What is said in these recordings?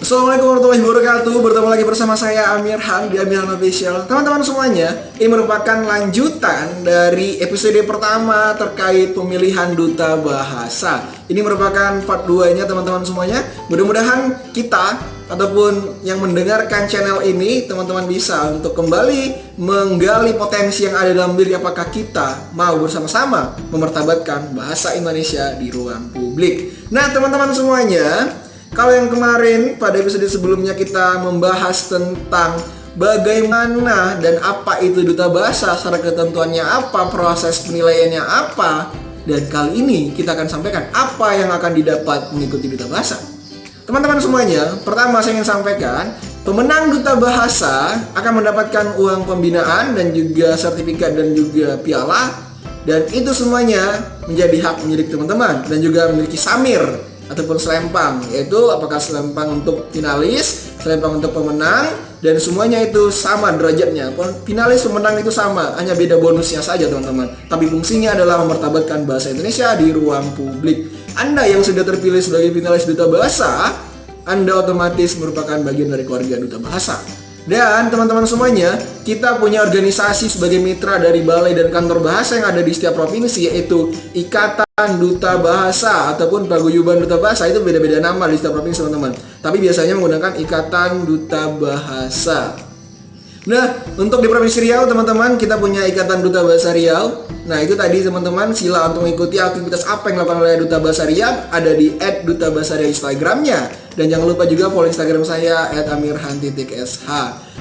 Assalamualaikum warahmatullahi wabarakatuh. Bertemu lagi bersama saya Amir Han di Amir Han Official. Teman-teman semuanya, ini merupakan lanjutan dari episode pertama terkait pemilihan duta bahasa. Ini merupakan part 2-nya teman-teman semuanya. Mudah-mudahan kita ataupun yang mendengarkan channel ini, teman-teman bisa untuk kembali menggali potensi yang ada dalam diri. Apakah kita mau bersama-sama memartabatkan bahasa Indonesia di ruang publik? Nah, teman-teman semuanya, kalau yang kemarin pada episode sebelumnya kita membahas tentang bagaimana dan apa itu duta bahasa, syarat ketentuannya apa, proses penilaiannya apa, dan kali ini kita akan sampaikan apa yang akan didapat mengikuti duta bahasa. Teman-teman semuanya, pertama saya ingin sampaikan, pemenang duta bahasa akan mendapatkan uang pembinaan dan juga sertifikat dan juga piala, dan itu semuanya menjadi hak milik teman-teman dan juga memiliki samir ataupun selempang, yaitu apakah selempang untuk finalis, selempang untuk pemenang, dan semuanya itu sama derajatnya. Finalis, pemenang itu sama, hanya beda bonusnya saja teman-teman. Tapi fungsinya adalah memartabatkan bahasa Indonesia di ruang publik. Anda yang sudah terpilih sebagai finalis duta bahasa, Anda otomatis merupakan bagian dari keluarga duta bahasa. Dan teman-teman semuanya, kita punya organisasi sebagai mitra dari balai dan kantor bahasa yang ada di setiap provinsi, yaitu Ikatan Duta Bahasa ataupun Paguyuban Duta Bahasa. Itu beda-beda nama di setiap provinsi teman-teman, tapi biasanya menggunakan Ikatan Duta Bahasa. Nah, untuk di Provinsi Riau teman-teman, kita punya Ikatan Duta Bahasa Riau. Nah, itu tadi teman-teman, sila untuk mengikuti aktivitas apa yang dilakukan oleh Duta Bahasa Riau ada di @dutabahasariau Instagramnya. Dan jangan lupa juga follow Instagram saya @amirhan_sh.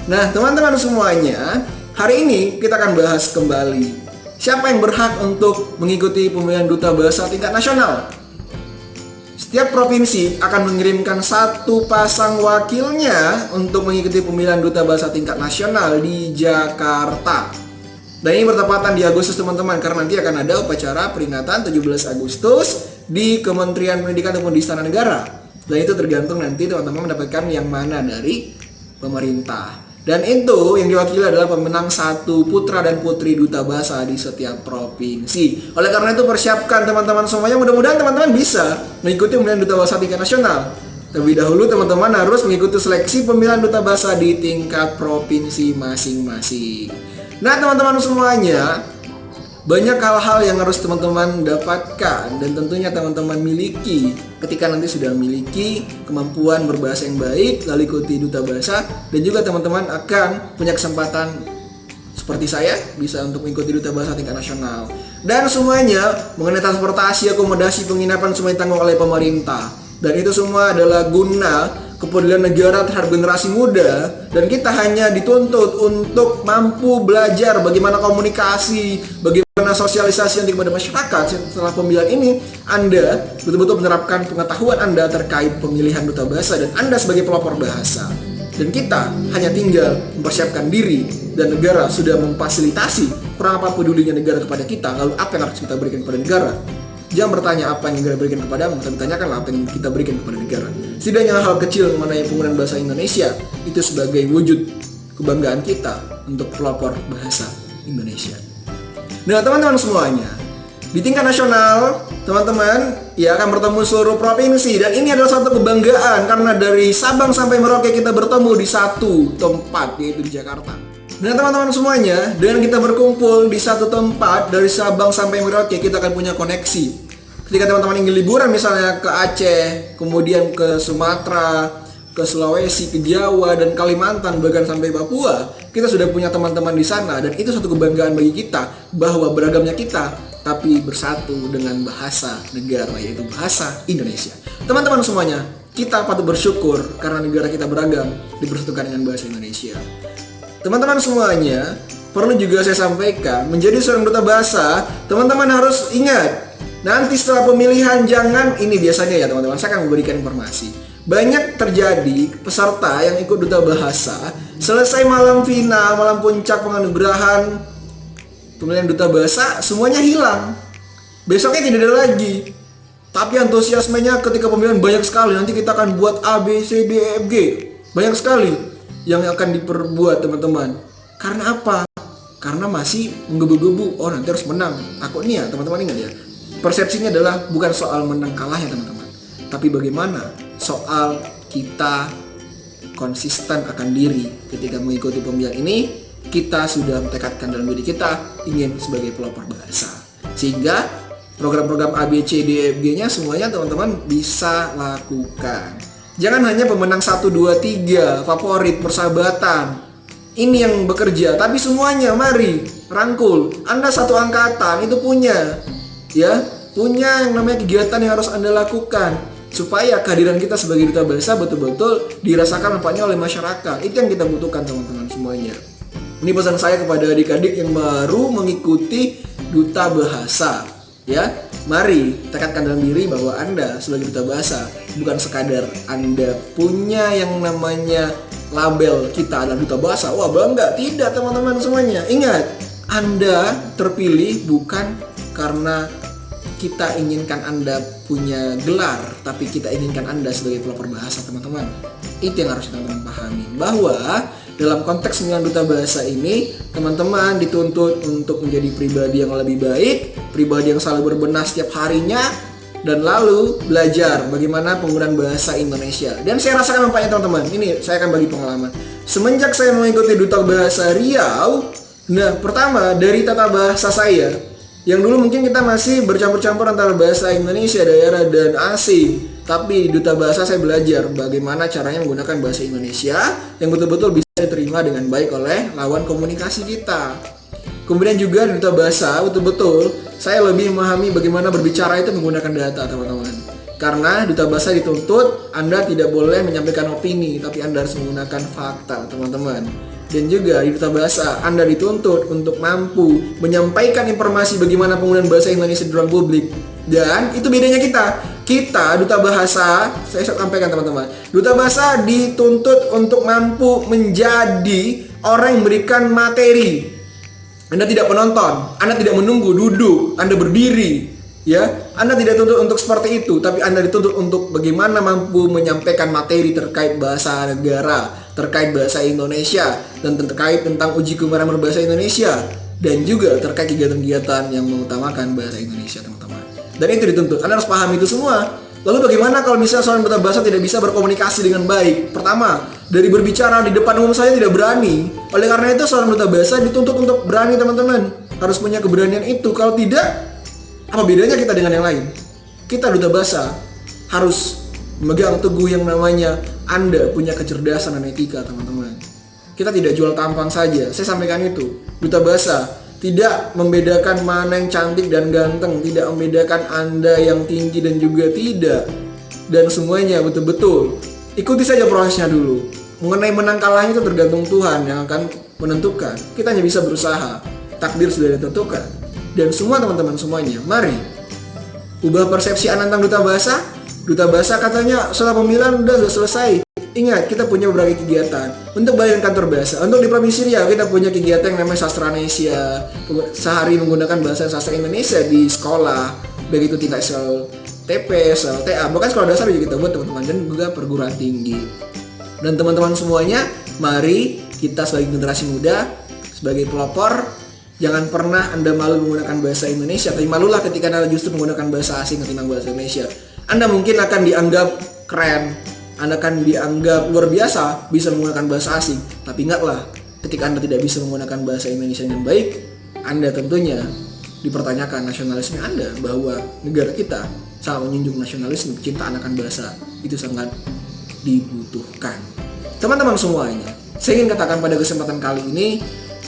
Nah, teman-teman semuanya, hari ini kita akan bahas kembali siapa yang berhak untuk mengikuti pemilihan duta bahasa tingkat nasional. Setiap provinsi akan mengirimkan satu pasang wakilnya untuk mengikuti pemilihan duta bahasa tingkat nasional di Jakarta. Dan ini bertepatan di Agustus teman-teman, karena nanti akan ada upacara peringatan 17 Agustus di Kementerian Pendidikan ataupun di Istana Negara. Dan itu tergantung nanti teman-teman mendapatkan yang mana dari pemerintah. Dan itu yang diwakili adalah pemenang satu putra dan putri duta bahasa di setiap provinsi. Oleh karena itu persiapkan teman-teman semuanya, mudah-mudahan teman-teman bisa mengikuti pemilihan duta bahasa tingkat nasional. Terlebih dahulu teman-teman harus mengikuti seleksi pemilihan duta bahasa di tingkat provinsi masing-masing. Nah, teman-teman semuanya, banyak hal-hal yang harus teman-teman dapatkan dan tentunya teman-teman miliki ketika nanti sudah memiliki kemampuan berbahasa yang baik, lalu ikuti duta bahasa, dan juga teman-teman akan punya kesempatan seperti saya bisa untuk mengikuti duta bahasa tingkat nasional. Dan semuanya mengenai transportasi, akomodasi, penginapan semua ditanggung oleh pemerintah. Dan itu semua adalah guna kepedulian negara terhadap generasi muda, dan kita hanya dituntut untuk mampu belajar bagaimana komunikasi, bagaimana sosialisasi nanti kepada masyarakat. Setelah pemilihan ini, Anda betul-betul menerapkan pengetahuan Anda terkait pemilihan duta bahasa dan Anda sebagai pelopor bahasa. Dan kita hanya tinggal mempersiapkan diri, dan negara sudah memfasilitasi. Kurang apa pedulinya negara kepada kita, lalu apa yang harus kita berikan kepada negara? Jangan bertanya apa yang negara berikan kepadamu, tapi tanyakanlah apa yang kita berikan kepada negara. Setidaknya hal kecil mengenai penggunaan bahasa Indonesia itu sebagai wujud kebanggaan kita untuk pelopor bahasa Indonesia. Nah, teman-teman semuanya, di tingkat nasional, teman-teman ya akan bertemu seluruh provinsi, dan ini adalah satu kebanggaan karena dari Sabang sampai Merauke kita bertemu di satu tempat, yaitu di Jakarta. Nah, teman-teman semuanya, dengan kita berkumpul di satu tempat dari Sabang sampai Merauke, kita akan punya koneksi. Ketika teman-teman ingin liburan misalnya ke Aceh, kemudian ke Sumatera, ke Sulawesi, ke Jawa, dan Kalimantan, bahkan sampai Papua, kita sudah punya teman-teman di sana. Dan itu satu kebanggaan bagi kita, bahwa beragamnya kita, tapi bersatu dengan bahasa negara, yaitu bahasa Indonesia. Teman-teman semuanya, kita patut bersyukur karena negara kita beragam, dipersatukan dengan bahasa Indonesia. Teman-teman semuanya, perlu juga saya sampaikan, menjadi seorang duta bahasa, teman-teman harus ingat, nanti setelah pemilihan jangan, ini biasanya ya teman-teman, saya akan memberikan informasi. Banyak terjadi peserta yang ikut duta bahasa, selesai malam final, malam puncak penganugerahan pemilihan duta bahasa, semuanya hilang. Besoknya tidak ada lagi. Tapi antusiasmenya ketika pemilihan banyak sekali, nanti kita akan buat A, B, C, D, E, F, G. Banyak sekali yang akan diperbuat teman-teman. Karena apa? Karena masih menggebu-gebu, oh nanti harus menang. Aku ini ya teman-teman, ingat ya, persepsinya adalah bukan soal menang kalah ya teman-teman, tapi bagaimana soal kita konsisten akan diri. Ketika mengikuti pembimbingan ini, kita sudah mentekadkan dalam diri kita ingin sebagai pelopor bahasa. Sehingga program-program A, B, C, D, E, F, G-nya semuanya teman-teman bisa lakukan. Jangan hanya pemenang 1, 2, 3, favorit, persahabatan. Ini yang bekerja, tapi semuanya mari rangkul. Anda satu angkatan itu punya yang namanya kegiatan yang harus Anda lakukan supaya kehadiran kita sebagai duta bahasa betul-betul dirasakan manfaatnya oleh masyarakat. Itu yang kita butuhkan teman-teman semuanya. Ini pesan saya kepada adik-adik yang baru mengikuti duta bahasa. Mari tekadkan dalam diri bahwa Anda sebagai duta bahasa bukan sekadar Anda punya yang namanya label kita adalah duta bahasa, wah bangga. Tidak teman-teman semuanya. Ingat, Anda terpilih bukan karena kita inginkan Anda punya gelar, tapi kita inginkan Anda sebagai pelopor bahasa teman-teman. Itu yang harus teman-teman pahami, bahwa dalam konteks dengan duta bahasa ini, teman-teman dituntut untuk menjadi pribadi yang lebih baik, pribadi yang selalu berbenah setiap harinya, dan lalu belajar bagaimana penggunaan bahasa Indonesia. Dan saya rasakan manfaatnya teman-teman. Ini saya akan bagi pengalaman. Semenjak saya mengikuti duta bahasa Riau, pertama dari tata bahasa saya, yang dulu mungkin kita masih bercampur-campur antara bahasa Indonesia daerah dan asing. Tapi di duta bahasa saya belajar bagaimana caranya menggunakan bahasa Indonesia yang betul-betul bisa diterima dengan baik oleh lawan komunikasi kita. Kemudian juga di duta bahasa betul-betul saya lebih memahami bagaimana berbicara itu menggunakan data teman-teman. Karena duta bahasa dituntut Anda tidak boleh menyampaikan opini, tapi Anda harus menggunakan fakta teman-teman. Dan juga di duta bahasa Anda dituntut untuk mampu menyampaikan informasi bagaimana penggunaan bahasa Indonesia di ruang publik. Dan itu bedanya kita duta bahasa, saya sampaikan teman-teman, duta bahasa dituntut untuk mampu menjadi orang yang memberikan materi. Anda tidak penonton, Anda tidak menunggu, duduk, Anda berdiri, Anda tidak dituntut untuk seperti itu, tapi Anda dituntut untuk bagaimana mampu menyampaikan materi terkait bahasa negara, terkait bahasa Indonesia, dan terkait tentang uji kemampuan berbahasa Indonesia, dan juga terkait kegiatan-kegiatan yang mengutamakan bahasa Indonesia, teman-teman. Dan itu dituntut, Anda harus pahami itu semua. Lalu bagaimana kalau misalnya seorang duta bahasa tidak bisa berkomunikasi dengan baik? Pertama, dari berbicara di depan umum saya tidak berani. Oleh karena itu seorang duta bahasa dituntut untuk berani teman-teman. Harus punya keberanian itu. Kalau tidak, apa bedanya kita dengan yang lain? Kita duta bahasa harus memegang teguh yang namanya Anda punya kecerdasan dan etika teman-teman. Kita tidak jual tampang saja. Saya sampaikan itu. Duta bahasa tidak membedakan mana yang cantik dan ganteng, tidak membedakan Anda yang tinggi dan juga tidak. Dan semuanya betul-betul ikuti saja prosesnya dulu. Mengenai menang kalahnya itu tergantung Tuhan yang akan menentukan. Kita hanya bisa berusaha. Takdir sudah ditentukan. Dan semua teman-teman semuanya, mari ubah persepsi Anda tentang duta bahasa. Duta bahasa katanya setelah pemilihan sudah selesai. Ingat, kita punya berbagai kegiatan. Untuk bagian kantor bahasa, untuk di Provinsi Riau kita punya kegiatan yang namanya Sastra Indonesia. Sehari menggunakan bahasa sastra Indonesia di sekolah, baik itu tingkat SLTP, SLTA, bahkan sekolah dasar juga kita buat teman-teman, dan juga perguruan tinggi. Dan teman-teman semuanya, mari kita sebagai generasi muda, sebagai pelopor, jangan pernah Anda malu menggunakan bahasa Indonesia, tapi malulah ketika Anda justru menggunakan bahasa asing ketimbang bahasa Indonesia. Anda mungkin akan dianggap keren, Anda akan dianggap luar biasa bisa menggunakan bahasa asing. Tapi ingatlah, ketika Anda tidak bisa menggunakan bahasa Indonesia yang baik, Anda tentunya dipertanyakan nasionalisme Anda, bahwa negara kita sangat menjunjung nasionalisme, kecintaan akan bahasa itu sangat dibutuhkan. Teman-teman semuanya, saya ingin katakan pada kesempatan kali ini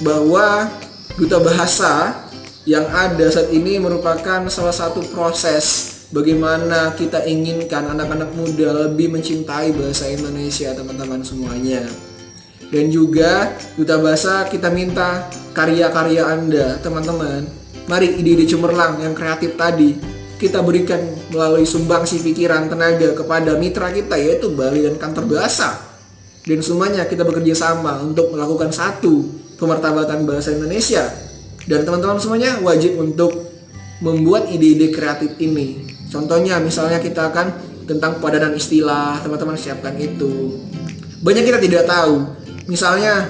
bahwa duta bahasa yang ada saat ini merupakan salah satu proses bagaimana kita inginkan anak-anak muda lebih mencintai bahasa Indonesia, teman-teman semuanya. Dan juga duta bahasa kita minta karya-karya Anda, teman-teman. Mari ide-ide cemerlang yang kreatif tadi kita berikan melalui sumbangsi pikiran, tenaga kepada mitra kita, yaitu Bali dan Kantor Bahasa. Dan semuanya kita bekerja sama untuk melakukan satu pemartabatan bahasa Indonesia. Dan teman-teman semuanya wajib untuk membuat ide-ide kreatif ini. Contohnya misalnya kita akan tentang padanan istilah, teman-teman siapkan itu. Banyak kita tidak tahu. Misalnya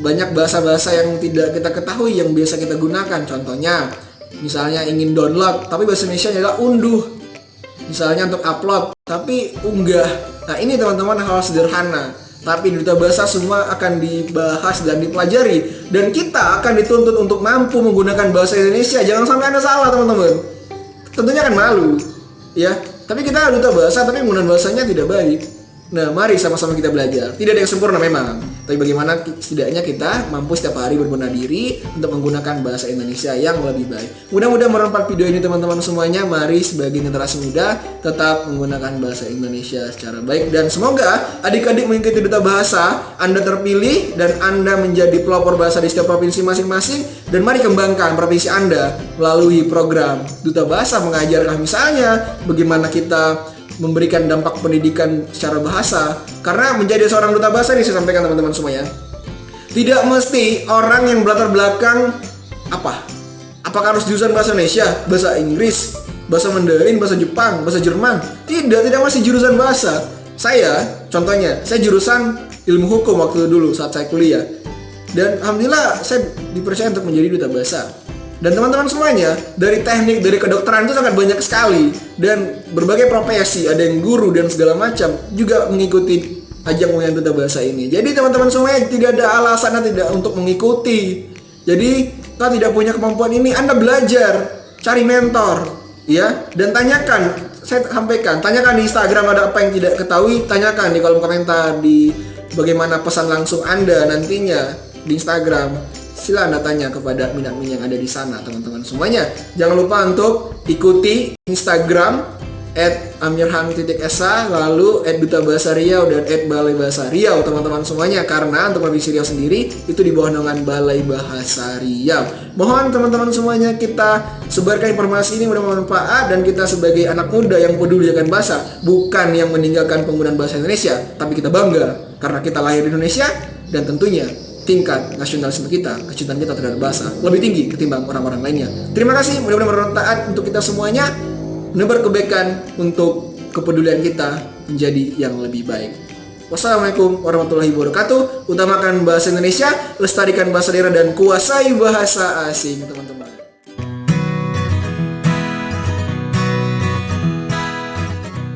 banyak bahasa-bahasa yang tidak kita ketahui yang biasa kita gunakan. Contohnya misalnya ingin download, tapi bahasa Indonesia adalah unduh. Misalnya untuk upload, tapi unggah. Nah ini teman-teman hal sederhana. Tapi di Duta Bahasa semua akan dibahas dan dipelajari, dan kita akan dituntut untuk mampu menggunakan bahasa Indonesia. Jangan sampai Anda salah, teman-teman. Tentunya akan malu, ya. Tapi kita Duta Bahasa, tapi penggunaan bahasanya tidak baik. Nah, mari sama-sama kita belajar. Tidak ada yang sempurna memang, tapi bagaimana setidaknya kita mampu setiap hari berbenah diri untuk menggunakan bahasa Indonesia yang lebih baik. Mudah-mudahan bermanfaat video ini teman-teman semuanya. Mari sebagai generasi muda tetap menggunakan bahasa Indonesia secara baik, dan semoga adik-adik mengikuti Duta Bahasa, Anda terpilih dan Anda menjadi pelopor bahasa di setiap provinsi masing-masing. Dan mari kembangkan provinsi Anda melalui program Duta Bahasa mengajarkan, misalnya bagaimana kita memberikan dampak pendidikan secara bahasa. Karena menjadi seorang duta bahasa ini, saya sampaikan teman-teman semuanya, tidak mesti orang yang berlatar belakang apakah harus jurusan bahasa Indonesia, bahasa Inggris, bahasa Mandarin, bahasa Jepang, bahasa Jerman. Tidak mesti jurusan bahasa. Saya contohnya, saya jurusan ilmu hukum waktu dulu saat saya kuliah, dan alhamdulillah saya dipercaya untuk menjadi duta bahasa. Dan teman-teman semuanya, dari teknik, dari kedokteran itu sangat banyak sekali, dan berbagai profesi, ada yang guru dan segala macam juga mengikuti ajang pemilihan Duta Bahasa ini. Jadi teman-teman semuanya tidak ada alasan tidak untuk mengikuti. Jadi kalau tidak punya kemampuan ini, Anda belajar, cari mentor, ya, dan tanyakan. Saya sampaikan, tanyakan di Instagram ada apa yang tidak ketahui, tanyakan di kolom komentar, di bagaimana pesan langsung Anda nantinya di Instagram. Sila Anda tanya kepada minat-minat yang ada di sana, teman-teman semuanya. Jangan lupa untuk ikuti Instagram @amirhan_esa, lalu @duta bahasa Riau dan @balai bahasa Riau, teman-teman semuanya. Karena untuk Provinsi Riau sendiri itu di bawah naungan Balai Bahasa Riau. Mohon teman-teman semuanya kita sebarkan informasi ini mudah bermanfaat, dan kita sebagai anak muda yang peduli akan bahasa, bukan yang meninggalkan penggunaan bahasa Indonesia, tapi kita bangga karena kita lahir di Indonesia, dan tentunya tingkat nasionalisme kita, kecintaan kita terhadap bahasa lebih tinggi ketimbang orang-orang lainnya. Terima kasih, mudah-mudahan bermanfaat untuk kita semuanya, menebar kebaikan untuk kepedulian kita menjadi yang lebih baik. Wassalamualaikum warahmatullahi wabarakatuh. Utamakan bahasa Indonesia, lestarikan bahasa daerah, dan kuasai bahasa asing, teman-teman.